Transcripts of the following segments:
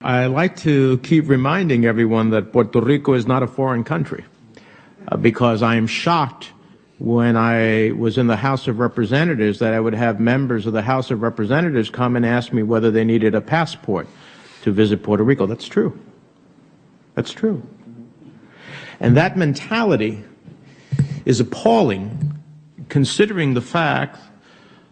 I like to keep reminding everyone that Puerto Rico is not a foreign country because I am shocked when I was in the House of Representatives that I would have members of the House of Representatives come and ask me whether they needed a passport to visit Puerto Rico. That's true. That's true. And that mentality is appalling considering the fact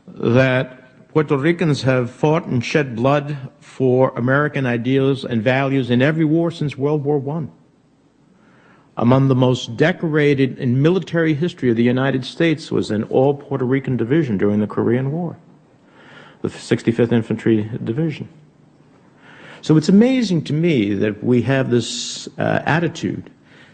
that Puerto Ricans have fought and shed blood for American ideals and values in every war since World War I. Among the most decorated in military history of the United States was an all Puerto Rican division during the Korean War, the 65th Infantry Division. So it's amazing to me that we have this attitude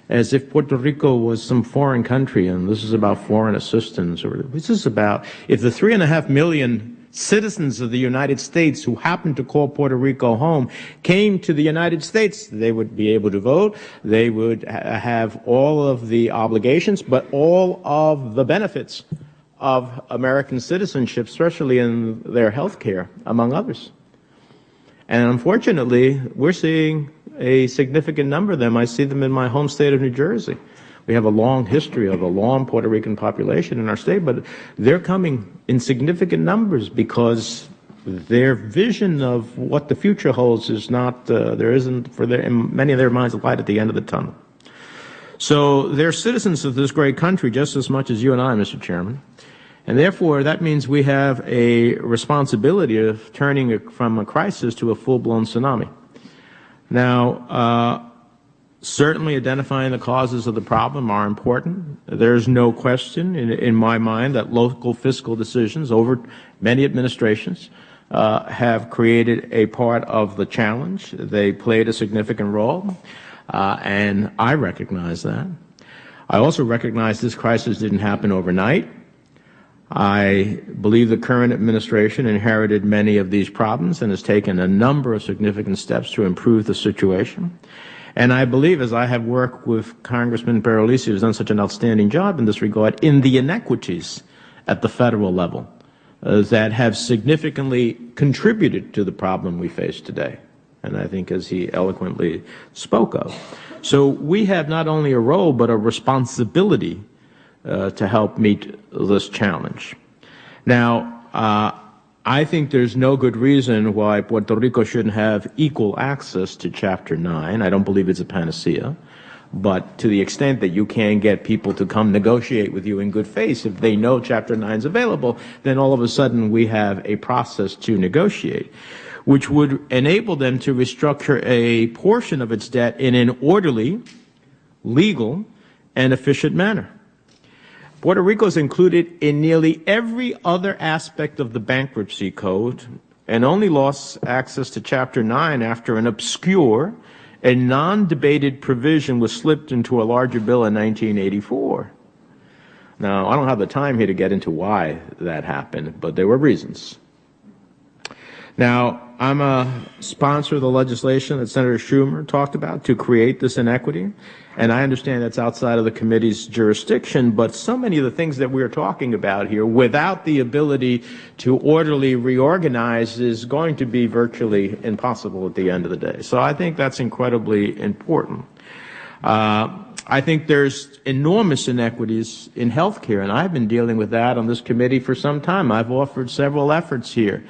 as if Puerto Rico was some foreign country and this is about foreign assistance, or this is about if the 3.5 million citizens of the United States who happen to call Puerto Rico home came to the United States, they would be able to vote, they would have all of the obligations, but all of the benefits of American citizenship, especially in their health care, among others. And unfortunately, we're seeing a significant number of them. I see them in my home state of New Jersey. We have a long history of a long Puerto Rican population in our state, but they're coming in significant numbers because their vision of what the future holds is not, there isn't, in many of their minds, a light at the end of the tunnel. So they're citizens of this great country just as much as you and I, Mr. Chairman. And therefore, that means we have a responsibility of turning from a crisis to a full-blown tsunami. Now, certainly identifying the causes of the problem are important. There's no question in my mind that local fiscal decisions over many administrations have created a part of the challenge. They played a significant role, and I recognize that. I also recognize this crisis didn't happen overnight. I believe the current administration inherited many of these problems and has taken a number of significant steps to improve the situation. And I believe, as I have worked with Congressman Perolisi, who's done such an outstanding job in this regard, in the inequities at the federal level that have significantly contributed to the problem we face today. And I think, as he eloquently spoke of. So we have not only a role, but a responsibility to help meet this challenge. Now, I think there's no good reason why Puerto Rico shouldn't have equal access to Chapter 9. I don't believe it's a panacea. But to the extent that you can get people to come negotiate with you in good faith, if they know Chapter 9 is available, then all of a sudden we have a process to negotiate, which would enable them to restructure a portion of its debt in an orderly, legal, and efficient manner. Puerto Rico is included in nearly every other aspect of the bankruptcy code and only lost access to Chapter 9 after an obscure and non-debated provision was slipped into a larger bill in 1984. Now, I don't have the time here to get into why that happened, but there were reasons. Now, I'm a sponsor of the legislation that Senator Schumer talked about to create this inequity, and I understand that's outside of the committee's jurisdiction, but so many of the things that we're talking about here, without the ability to orderly reorganize, is going to be virtually impossible at the end of the day. So I think that's incredibly important. I think there's enormous inequities in health care, and I've been dealing with that on this committee for some time. I've offered several efforts here.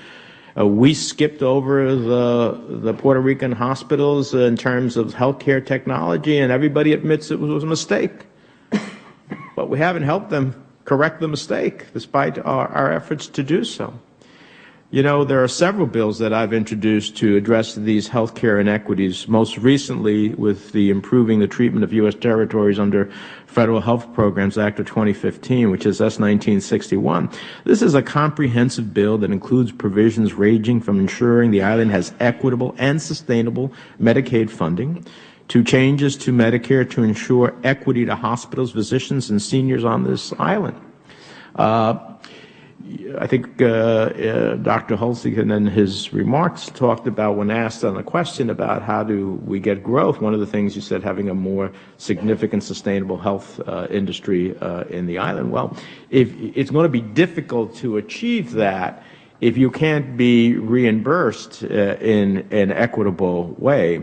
We skipped over the Puerto Rican hospitals in terms of healthcare technology, and everybody admits it was a mistake. But we haven't helped them correct the mistake, despite our efforts to do so. You know, there are several bills that I've introduced to address these healthcare inequities, most recently with the Improving the Treatment of U.S. Territories under Federal Health Programs Act of 2015, which is S-1961. This is a comprehensive bill that includes provisions ranging from ensuring the island has equitable and sustainable Medicaid funding to changes to Medicare to ensure equity to hospitals, physicians, and seniors on this island. I think Dr. Hulsing in his remarks talked about, when asked on a question about how do we get growth, one of the things you said, having a more significant sustainable health industry in the island. Well, if it's going to be difficult to achieve that if you can't be reimbursed in an equitable way.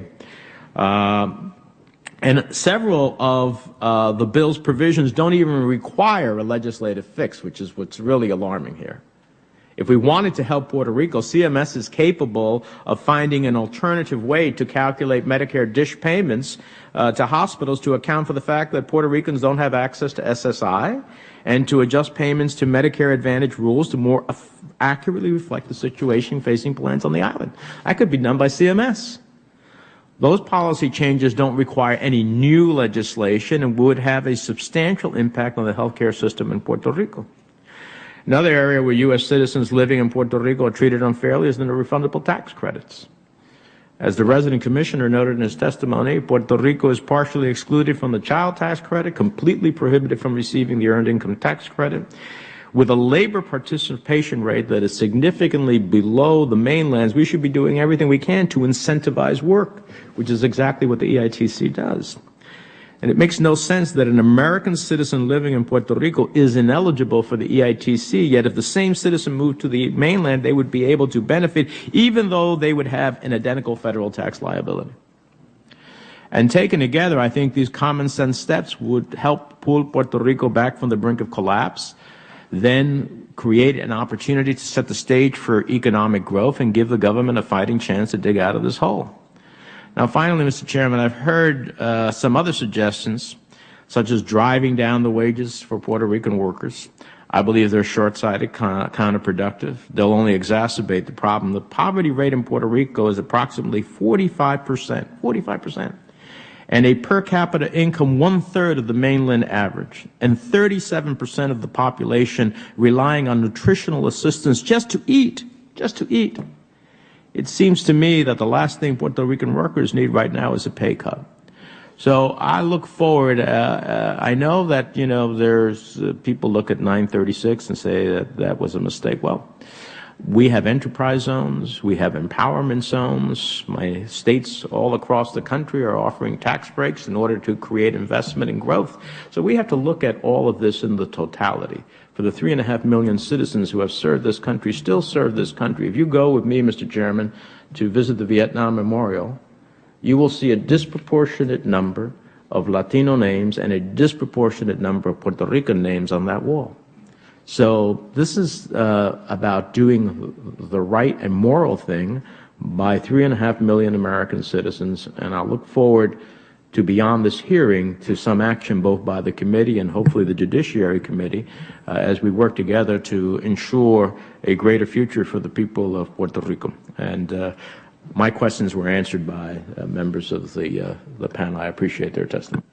And several of the bill's provisions don't even require a legislative fix, which is what's really alarming here. If we wanted to help Puerto Rico, CMS is capable of finding an alternative way to calculate Medicare DSH payments to hospitals to account for the fact that Puerto Ricans don't have access to SSI, and to adjust payments to Medicare Advantage rules to more accurately reflect the situation facing plans on the island. That could be done by CMS. Those policy changes don't require any new legislation and would have a substantial impact on the healthcare system in Puerto Rico. Another area where U.S. citizens living in Puerto Rico are treated unfairly is in the refundable tax credits. As the resident commissioner noted in his testimony, Puerto Rico is partially excluded from the child tax credit, completely prohibited from receiving the earned income tax credit, with a labor participation rate that is significantly below the mainland's. We should be doing everything we can to incentivize work, which is exactly what the EITC does. And it makes no sense that an American citizen living in Puerto Rico is ineligible for the EITC, yet if the same citizen moved to the mainland, they would be able to benefit, even though they would have an identical federal tax liability. And taken together, I think these common sense steps would help pull Puerto Rico back from the brink of collapse, then create an opportunity to set the stage for economic growth and give the government a fighting chance to dig out of this hole. Now, finally, Mr. Chairman, I've heard some other suggestions, such as driving down the wages for Puerto Rican workers. I believe they're short-sighted, counterproductive. They'll only exacerbate the problem. The poverty rate in Puerto Rico is approximately 45%, and a per capita income one-third of the mainland average, and 37% of the population relying on nutritional assistance just to eat. It seems to me that the last thing Puerto Rican workers need right now is a pay cut. So I look forward. I know that, there's people look at 936 and say that that was a mistake. Well, we have enterprise zones. We have empowerment zones. My states all across the country are offering tax breaks in order to create investment and growth. So we have to look at all of this in the totality. For the 3.5 million citizens who have served this country, still serve this country. If you go with me, Mr. Chairman, to visit the Vietnam Memorial, you will see a disproportionate number of Latino names and a disproportionate number of Puerto Rican names on that wall. So this is about doing the right and moral thing by 3.5 million American citizens, and I look forward to, beyond this hearing, to some action both by the committee and hopefully the Judiciary Committee as we work together to ensure a greater future for the people of Puerto Rico. And my questions were answered by members of the panel. I appreciate their testimony.